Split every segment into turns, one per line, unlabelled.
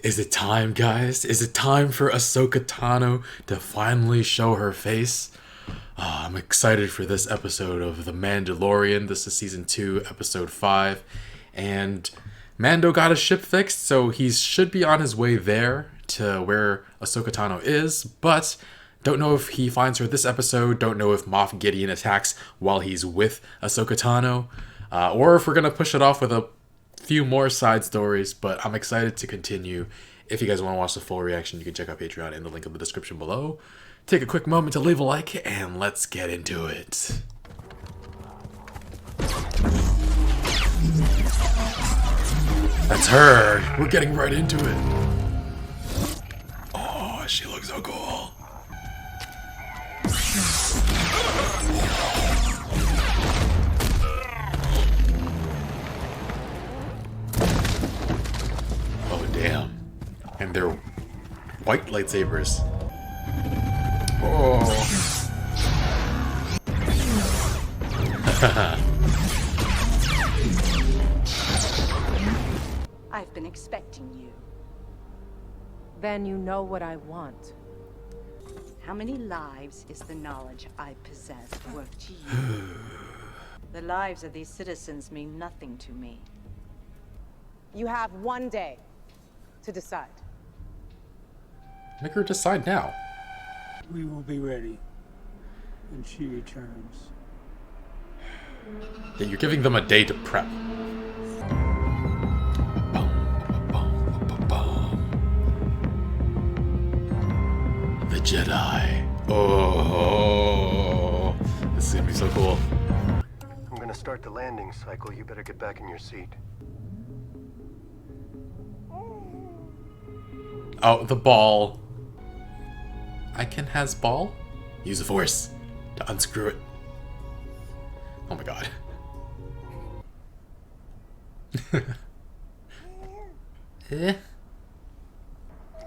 Is it time, guys? Is it time for Ahsoka Tano to finally show her face? I'm excited for this episode of The Mandalorian. This is season 2, episode 5. And Mando got his ship fixed, so he should be on his way there to where Ahsoka Tano is, but don't know if he finds her this episode, don't know if Moff Gideon attacks while he's with Ahsoka Tano, or if we're going to push it off with a few more side stories, but I'm excited to continue. If you guys want to watch the full reaction, you can check out Patreon in the link in the description below. Take a quick moment to leave a like, and let's get into it. That's her. We're getting right into it. Oh, she looks so cool. Oh, damn. And they're white lightsabers. Oh.
I've been expecting you.
Then you know what I want.
How many lives is the knowledge I possess worth to you? The lives of these citizens mean nothing to me.
You have one day to decide.
Make her decide now.
We will be ready when she returns.
Yeah, you're giving them a day to prep. The Jedi. Oh, this is gonna be so cool.
I'm gonna start the landing cycle. You better get back in your seat.
Oh, the ball. Anakin has ball? Use the Force to unscrew it. Oh my god. Eh?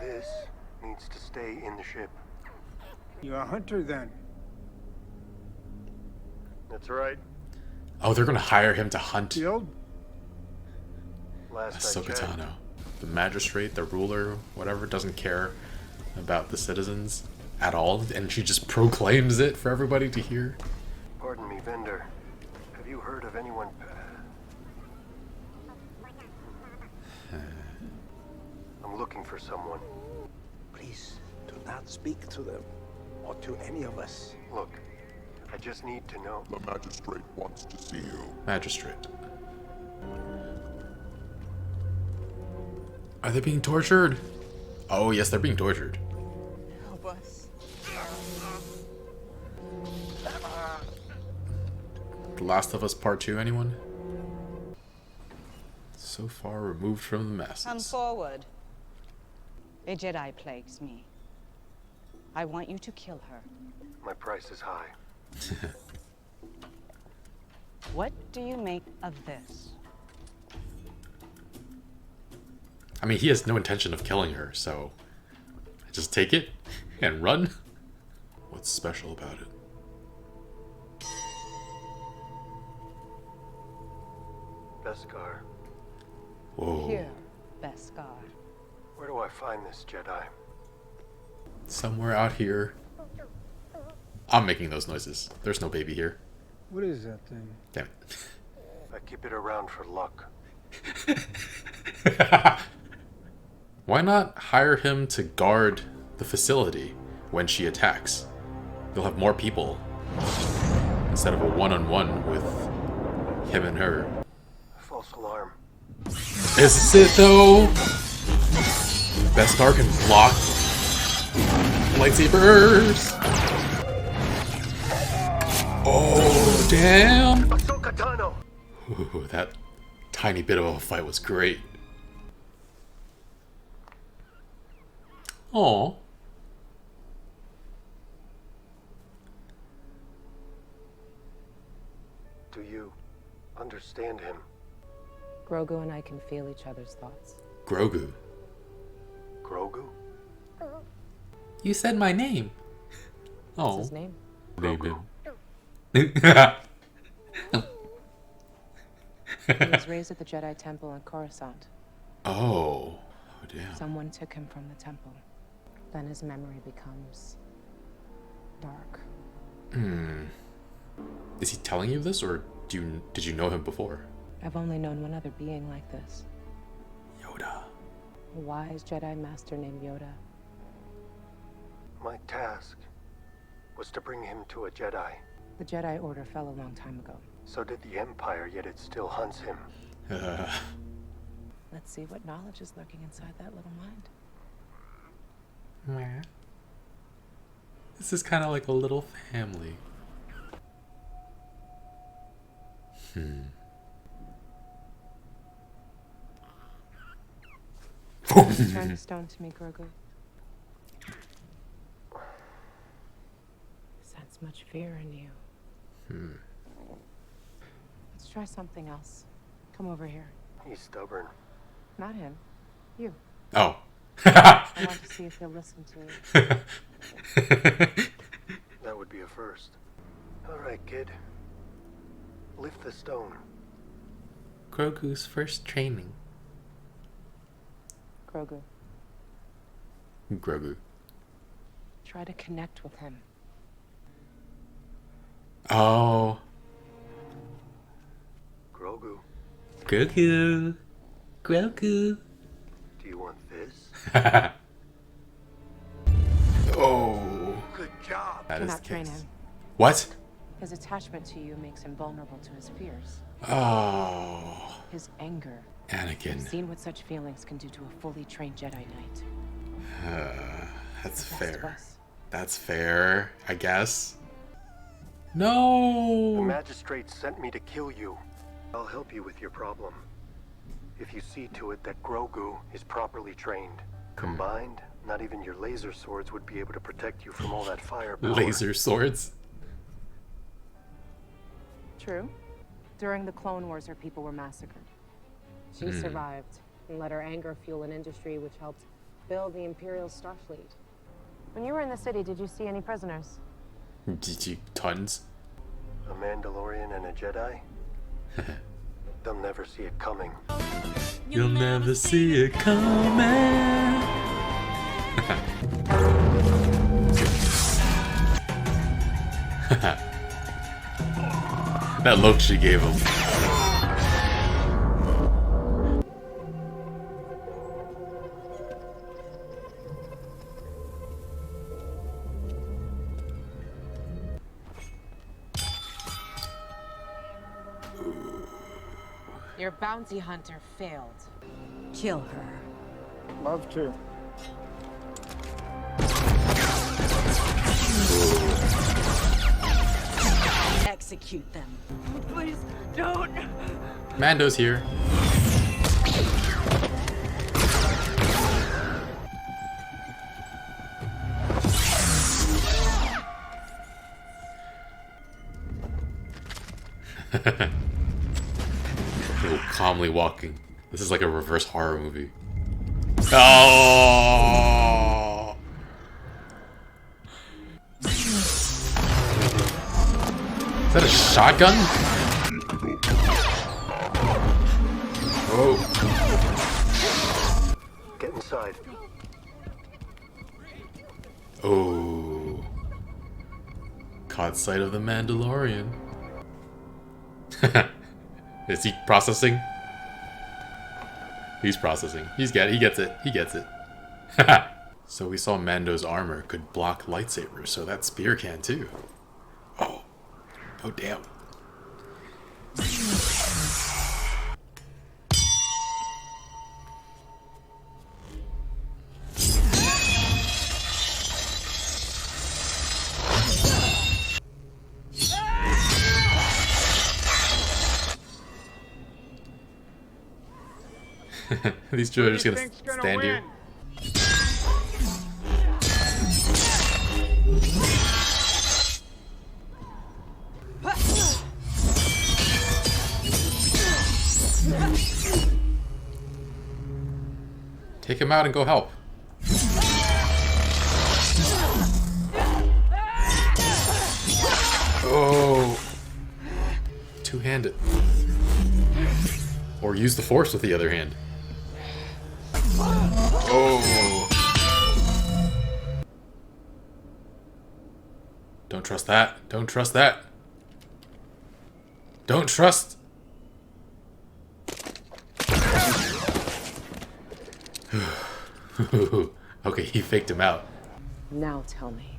This needs to stay in the ship.
You're a hunter then?
That's right.
Oh, they're gonna hire him to hunt
Killed?
Last I
Ahsoka
checked.
Tano. The magistrate, the ruler, whatever, doesn't care about the citizens at all, and she just proclaims it for everybody to hear.
Pardon me, vendor. Have you heard of anyone? I'm looking for someone.
Please, do not speak to them, or to any of us.
Look, I just need to know.
The magistrate wants to see you.
Magistrate. Are they being tortured? Oh yes, they're being tortured.
Help us.
The Last of Us Part 2, anyone? So far removed from the
Come
masses.
forward. A Jedi plagues me. I want you to kill her.
My price is high.
What do you make of this?
I mean, he has no intention of killing her, so just take it and run. What's special about it?
Beskar.
Whoa.
Here, Beskar.
Where do I find this Jedi?
Somewhere out here. I'm making those noises. There's no baby here.
What is that thing?
Damn
I keep it around for luck.
it. Why not hire him to guard the facility when she attacks? You'll have more people instead of a one-on-one with him and her.
False alarm.
Is it though? Beskar can block lightsabers. Oh, damn.
Ahsoka Tano!
Ooh, that tiny bit of a fight was great. Aw.
Do you understand him?
Grogu and I can feel each other's thoughts.
Grogu.
Grogu?
You said my name.
What's
Oh.
his name?
Name him.
He was raised at the Jedi Temple in Coruscant.
Oh. Oh, damn.
Someone took him from the temple. Then his memory becomes dark.
Is he telling you this, or did you know him before?
I've only known one other being like this.
Yoda.
A wise Jedi master named Yoda.
My task was to bring him to a Jedi.
The Jedi Order fell a long time ago.
So did the Empire, yet it still hunts him.
Let's see what knowledge is lurking inside that little mind.
This is kind of like a little family.
Turn the stone to me, Grogu. I sense much fear in you. Let's try something else. Come over here.
He's stubborn.
Not him. You.
Oh.
I want to see if he'll listen to you.
That would be a first. All right, kid. Lift the stone.
Grogu's first training.
Grogu,
Grogu.
try to connect with him.
Oh.
Grogu,
Grogu. Grogu.
do you want this?
Oh.
Good job.
That is
Cannot
the
train
case.
him.
What?
His attachment to you makes him vulnerable to his fears.
Oh.
His anger.
Anakin.
I've seen what such feelings can do to a fully trained Jedi Knight.
That's
Best of
fair.
us.
That's fair, I guess.
The
No.
magistrate sent me to kill you. I'll help you with your problem. If you see to it that Grogu is properly trained. Combined, not even your laser swords would be able to protect you from all that firepower.
Laser swords.
True. During the Clone Wars, her people were massacred. She survived and let her anger fuel an industry which helped build the Imperial Starfleet. When you were in the city, did you see any prisoners?
GG tons.
A Mandalorian and a Jedi? They'll never see it coming.
You'll never see it coming. That look she gave him.
Your bounty hunter failed.
Kill her.
Love to.
Execute them. Please don't.
Mando's here. Little calmly walking. This is like a reverse horror movie. Oh! Is that a shotgun? Whoa.
Get inside.
Oh. Caught sight of the Mandalorian. Is he processing? He's processing. He gets it. He gets it. So we saw Mando's armor could block lightsabers, so that spear can too. Oh. Oh damn. These two are just gonna stand here. Take him out and go help. Oh. Two-handed. Or use the force with the other hand. Don't trust that. Don't trust that. Don't trust. Okay, he faked him out.
Now tell me.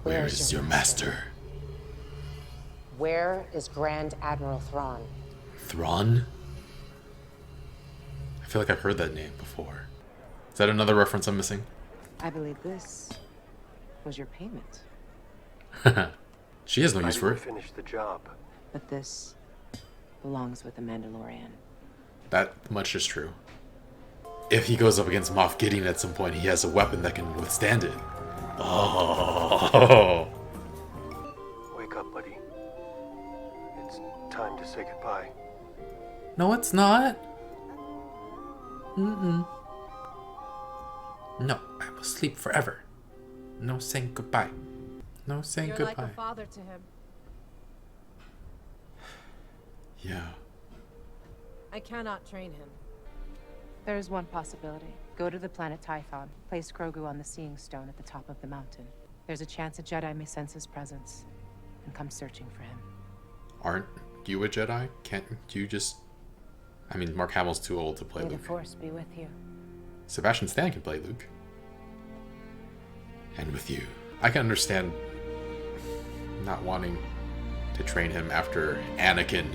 Where is your master?
Where is Grand Admiral Thrawn?
Thrawn? I feel like I've heard that name before. Is that another reference I'm missing?
I believe this was your payment.
She has no
I
use for
didn't
it.
finish the job.
But this belongs with the Mandalorian.
That much is true. If he goes up against Moff Gideon at some point, he has a weapon that can withstand it. Oh.
Wake up, buddy. It's time to say goodbye.
No, it's not. No, I will sleep forever. No saying goodbye. No saying
You're
goodbye.
like a father to him.
Yeah.
I cannot train him. There is one possibility. Go to the planet Typhon. Place Grogu on the Seeing Stone at the top of the mountain. There's a chance a Jedi may sense his presence and come searching for him.
Aren't you a Jedi? Can't you just... I mean, Mark Hamill's too old to play
May the
Luke.
Force be with you.
Sebastian Stan can play Luke. And with you. I can understand not wanting to train him after Anakin.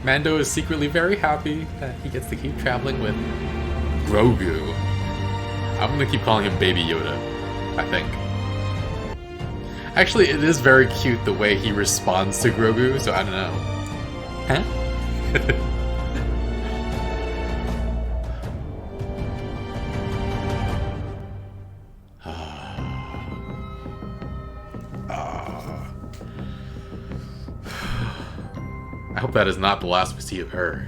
Mando is secretly very happy that he gets to keep traveling with Grogu. I'm gonna keep calling him Baby Yoda, I think. Actually, it is very cute the way he responds to Grogu, so I don't know. Huh? I hope that is not the last we see of her.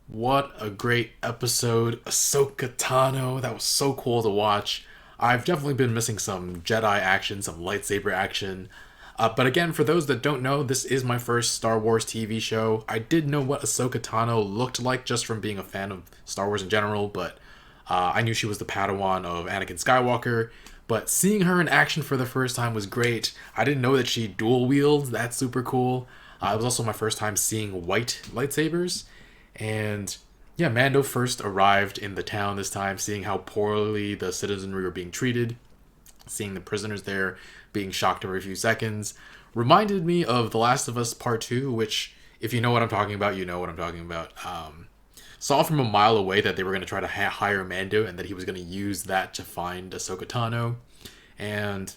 What a great episode. Ahsoka Tano. That was so cool to watch. I've definitely been missing some Jedi action, some lightsaber action. But again, for those that don't know, this is my first Star Wars TV show. I did know what Ahsoka Tano looked like just from being a fan of Star Wars in general, but I knew she was the Padawan of Anakin Skywalker. But seeing her in action for the first time was great. I didn't know that she dual wields. That's super cool. It was also my first time seeing white lightsabers. And yeah, Mando first arrived in the town this time, seeing how poorly the citizenry were being treated, seeing the prisoners there being shocked every few seconds, reminded me of The Last of Us Part 2, which, if you know what I'm talking about, you know what I'm talking about. Saw from a mile away that they were going to try to hire Mando and that he was going to use that to find Ahsoka Tano. And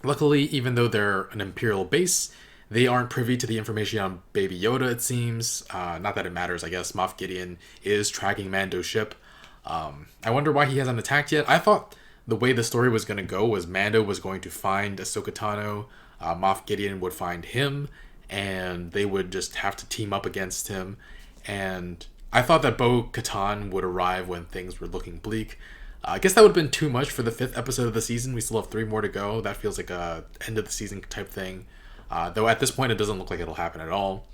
luckily, even though they're an Imperial base, they aren't privy to the information on Baby Yoda, it seems. Not that it matters, I guess. Moff Gideon is tracking Mando's ship. I wonder why he hasn't attacked yet. I thought the way the story was going to go was Mando was going to find Ahsoka Tano, Moff Gideon would find him, and they would just have to team up against him. And I thought that Bo-Katan would arrive when things were looking bleak. I guess that would have been too much for the 5th episode of the season. We still have 3 more to go. That feels like a end of the season type thing. Though at this point it doesn't look like it'll happen at all.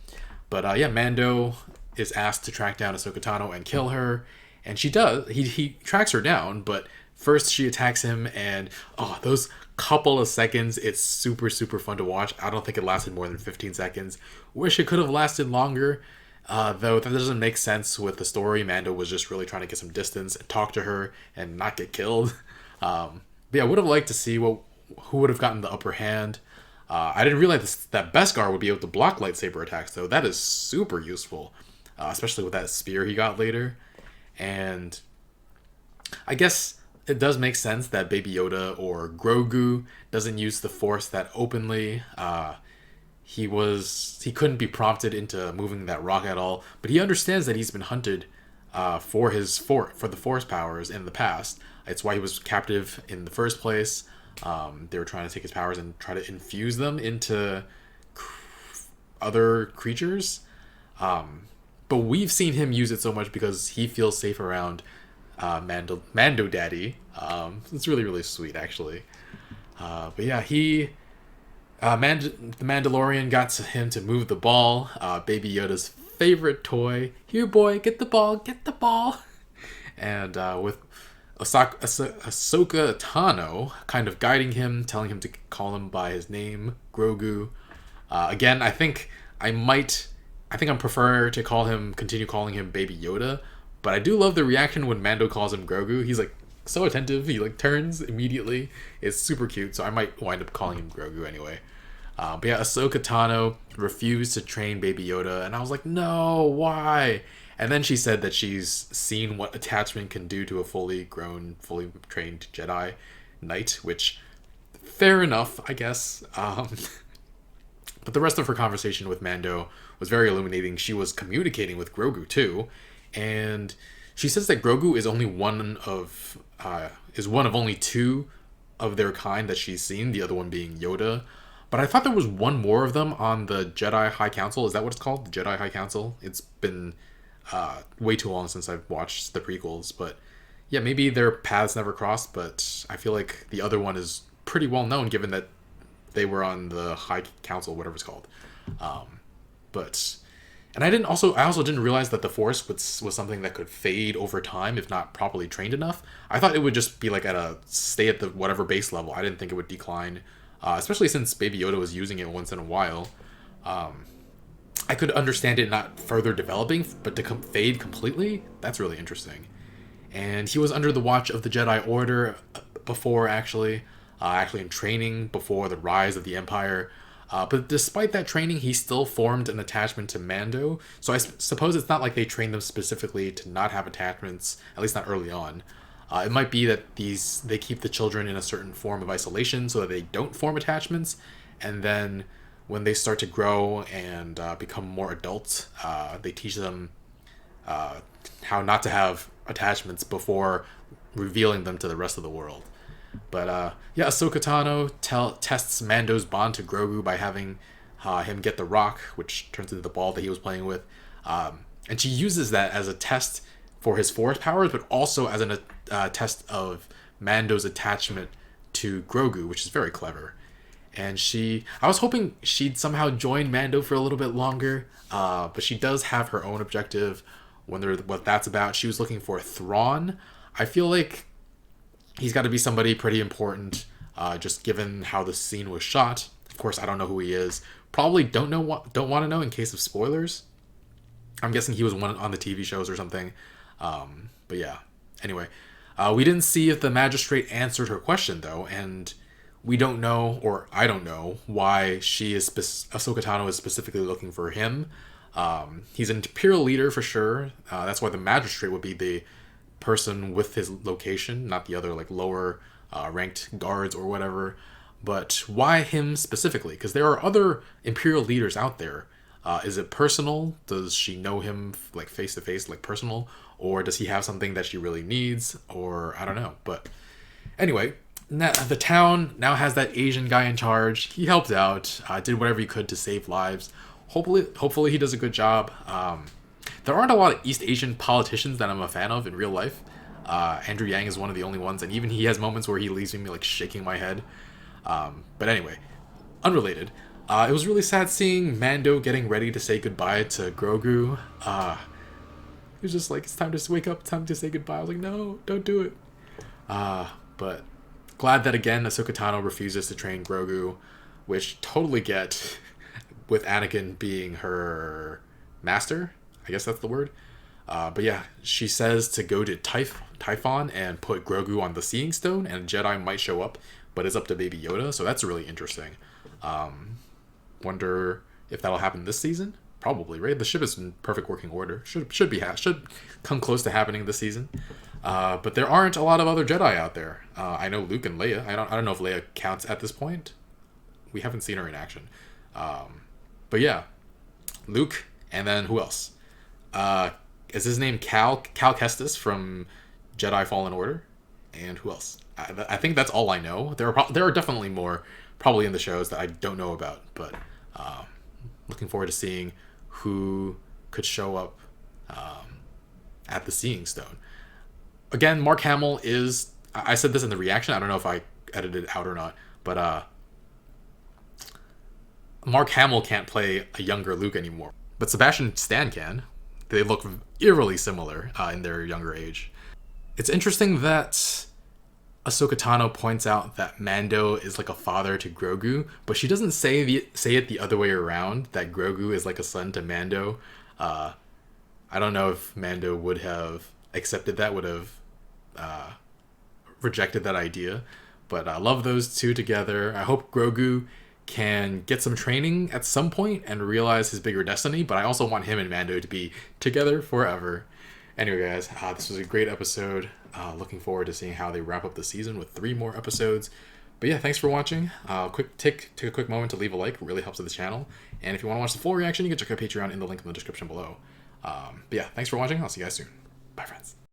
But yeah, Mando is asked to track down Ahsoka Tano and kill her. And she does. He tracks her down, but first she attacks him, and those couple of seconds, it's super, super fun to watch. I don't think it lasted more than 15 seconds. Wish it could have lasted longer. Though that doesn't make sense with the story. Mando was just really trying to get some distance and talk to her and not get killed. But yeah, I would have liked to see who would have gotten the upper hand. I didn't realize that Beskar would be able to block lightsaber attacks, though. That is super useful, especially with that spear he got later. And I guess it does make sense that Baby Yoda or Grogu doesn't use the Force that openly. He couldn't be prompted into moving that rock at all, but he understands that he's been hunted for the Force powers in the past. It's why he was captive in the first place. They were trying to take his powers and try to infuse them into other creatures. But we've seen him use it so much because he feels safe around Mando Daddy. It's really, really sweet, actually. But yeah, the Mandalorian got him to move the ball. Baby Yoda's favorite toy. Here, boy, get the ball, get the ball. And Ahsoka Tano kind of guiding him, telling him to call him by his name, Grogu. Again, I think I'm prefer to continue calling him Baby Yoda, but I do love the reaction when Mando calls him Grogu. He's like so attentive. He like turns immediately. It's super cute, so I might wind up calling him Grogu anyway. But yeah, Ahsoka Tano refused to train Baby Yoda, and I was like, no, why? And then she said that she's seen what attachment can do to a fully grown, fully trained Jedi Knight, which, fair enough, I guess. But the rest of her conversation with Mando was very illuminating. She was communicating with Grogu too, and she says that Grogu is one of only two of their kind that she's seen, the other one being Yoda. But I thought there was one more of them on the Jedi High Council. Is that what it's called? The Jedi High Council? It's been way too long since I've watched the prequels, but yeah, maybe their paths never crossed, but I feel like the other one is pretty well known given that they were on the High Council, whatever it's called. And I also didn't realize that the Force was something that could fade over time if not properly trained enough. I thought it would just be like stay at the whatever base level. I didn't think it would decline, especially since Baby Yoda was using it once in a while. I could understand it not further developing, but to fade completely, that's really interesting. And he was under the watch of the Jedi Order before, actually in training before the rise of the Empire. But despite that training, he still formed an attachment to Mando. So I suppose it's not like they trained them specifically to not have attachments, at least not early on. It might be that they keep the children in a certain form of isolation so that they don't form attachments, and then when they start to grow and become more adults, they teach them how not to have attachments before revealing them to the rest of the world. But yeah, Ahsoka Tano tests Mando's bond to Grogu by having him get the rock, which turns into the ball that he was playing with. And she uses that as a test for his Force powers, but also as a test of Mando's attachment to Grogu, which is very clever. And I was hoping she'd somehow join Mando for a little bit longer, but she does have her own objective. Wonder what that's about. She was looking for Thrawn. I feel like he's got to be somebody pretty important, just given how the scene was shot. Of course, I don't know who he is. Probably don't want to know in case of spoilers. I'm guessing he was one on the TV shows or something. But yeah. Anyway, we didn't see if the magistrate answered her question though, and we don't know, or I don't know, why Ahsoka Tano is specifically looking for him. He's an Imperial leader for sure. That's why the magistrate would be the person with his location, not the other like lower ranked guards or whatever. But why him specifically? Because there are other Imperial leaders out there. Is it personal? Does she know him like face to face, like personal? Or does he have something that she really needs? Or I don't know. But anyway, the town now has that Asian guy in charge. He helped out, did whatever he could to save lives. Hopefully he does a good job. There aren't a lot of East Asian politicians that I'm a fan of in real life. Andrew Yang is one of the only ones, and even he has moments where he leaves me like shaking my head. But anyway, unrelated. It was really sad seeing Mando getting ready to say goodbye to Grogu. He was just like, it's time to wake up, it's time to say goodbye. I was like, no, don't do it. But glad that again Ahsoka Tano refuses to train Grogu, which totally get with Anakin being her master. I guess that's the word. But yeah, she says to go to Typhon and put Grogu on the Seeing Stone, and Jedi might show up, but it's up to Baby Yoda, so that's really interesting. Wonder if that'll happen this season? Probably, right? The ship is in perfect working order. Should come close to happening this season. But there aren't a lot of other Jedi out there. I know Luke and Leia. I don't know if Leia counts at this point. We haven't seen her in action. But yeah, Luke, and then who else? Is his name Cal Kestis from Jedi Fallen Order? And who else? I think that's all I know. There are definitely more probably in the shows that I don't know about, but looking forward to seeing who could show up at the Seeing Stone. Again, Mark Hamill is... I said this in the reaction. I don't know if I edited it out or not, but Mark Hamill can't play a younger Luke anymore. But Sebastian Stan can. They look eerily similar in their younger age. It's interesting that Ahsoka Tano points out that Mando is like a father to Grogu, but she doesn't say it the other way around, that Grogu is like a son to Mando. I don't know if Mando would have accepted that, would have rejected that idea, but I love those two together. I hope Grogu can get some training at some point and realize his bigger destiny, but I also want him and Mando to be together forever. Anyway, guys, this was a great episode. Looking forward to seeing how they wrap up the season with 3 more episodes. But yeah, thanks for watching. Take a quick moment to leave a like. It really helps with the channel. And if you want to watch the full reaction, you can check out Patreon in the link in the description below. But yeah, thanks for watching. I'll see you guys soon. Bye, friends.